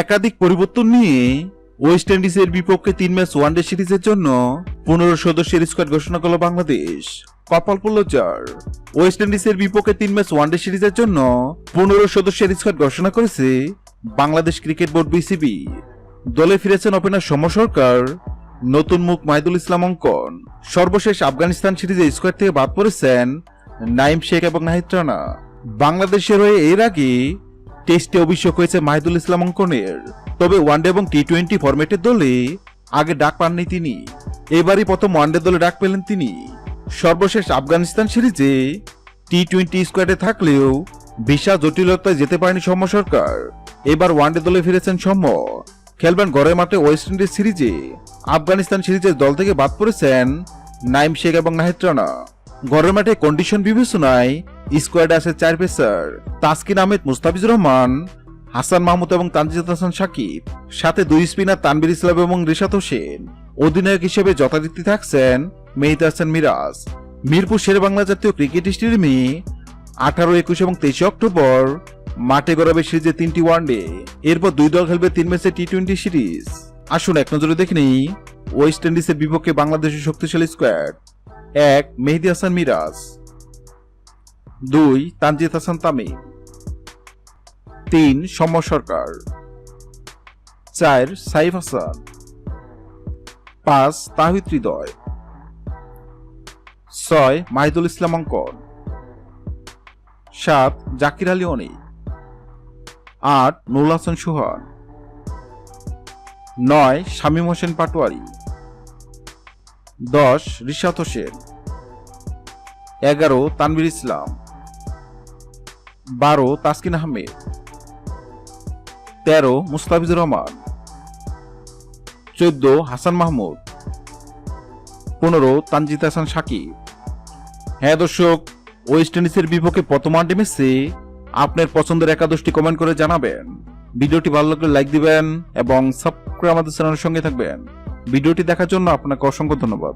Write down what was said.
একাধিক পরিবর্তন নিয়ে ওয়েস্ট ইন্ডিজের বিপক্ষে ৩ ম্যাচ ওয়ানডে সিরিজের জন্য ১৫ সদস্যের স্কোয়াড ঘোষণা করল বাংলাদেশ। কপাল পড়ল যার। ওয়েস্ট ইন্ডিজের বিপক্ষে ৩ ম্যাচ ওয়ানডে সিরিজের জন্য ১৫ সদস্যের স্কোয়াড ঘোষণা করেছে বাংলাদেশ ক্রিকেট বোর্ড বিসিবি। দলে ফিরেছেন ওপেনার সৌম্য সরকার, নতুন মুখ মাহিদুল ইসলাম অঙ্কন। সর্বশেষ আফগানিস্তান সিরিজে স্কোয়াড থেকে বাদ পড়েছেন নাইম শেখ এবং নাহিদ রানা। বাংলাদেশের হয়ে এর আগে টেস্টে অভিষেক হয়েছে মাহিদুল ইসলাম অঙ্কনের, তবে ওয়ানডে এবং টি-20 ফরম্যাটের দলে আগে ডাক পাননি তিনি। এবারই প্রথম ওয়ানডে দলে ডাক পেলেন তিনি। সর্বশেষ আফগানিস্তান সিরিজে টি-20 স্কোয়াডে থাকলেও ভিসা জটিলতায় যেতে পারেনি সৌম্য সরকার। এবার ওয়ানডে দলে ফিরেছেন সৌম্য, খেলবেন ঘরের মাঠে ওয়েস্ট ইন্ডিজ সিরিজে। আফগানিস্তান সিরিজের দল থেকে বাদ পড়েছেন নাইম শেখ এবং নাহিদ রানা। ঘরের মাঠে কন্ডিশন বিবেচনায় স্কোয়াডে আছে 4 পেসার: তাসকিন আহমেদ, মুস্তাফিজুর রহমান, হাসান মাহমুদ এবং তানজিদ হাসান সাকিব, সাথে 2 স্পিনার তানভীর ইসলাম এবং রিশাদ হোসেন। অধিনায়ক হিসেবে যথারীতি থাকছেন মেহেদী হাসান মিরাজ। মিরপুর শেরেবাংলা জাতীয় ক্রিকেট স্টেডিয়ামে 18, 21 এবং 23 অক্টোবর মাঠে গড়াবে সিরিজে 3টি ওয়ানডে। এরপর 2 দল খেলবে 3 ম্যাচের টি-20 সিরিজ। আসুন এক নজরে দেখে নেই ওয়েস্ট ইন্ডিজের বিপক্ষে বাংলাদেশের শক্তিশালী স্কোয়াড। 1. মেহেদী হাসান মিরাজ, 2. তানজিদ হাসান তামিম, 3. সৌম্য সরকার, 4. সাইফ হাসান, 5. তাহিদ হৃদয়, 6. মাহিদুল ইসলাম অঙ্কন, 7. জাকির আলী অনিক, 8. নুরুল হাসান সোহান, 9. শামীম হোসেন পাটোয়ারি, 10. রিশাদ হোসেন, 11. তানভীর ইসলাম, 12. তাসকিন আহমেদ, 13. মুস্তাফিজুর রহমান, 14. হাসান মাহমুদ, 15. তানজিদ হাসান সাকিব। হ্যাঁ দর্শক, ওয়েস্ট ইন্ডিজের বিপক্ষে প্রথম ওয়ানডে ম্যাচে আপনার পছন্দের একাদশটি কমেন্ট করে জানাবেন। ভিডিওটি ভালো লাগলে লাইক দিবেন এবং সাবস্ক্রাইব আমাদের চ্যানেলের সঙ্গে থাকবেন। ভিডিওটি দেখার জন্য আপনাকে অসংখ্য ধন্যবাদ।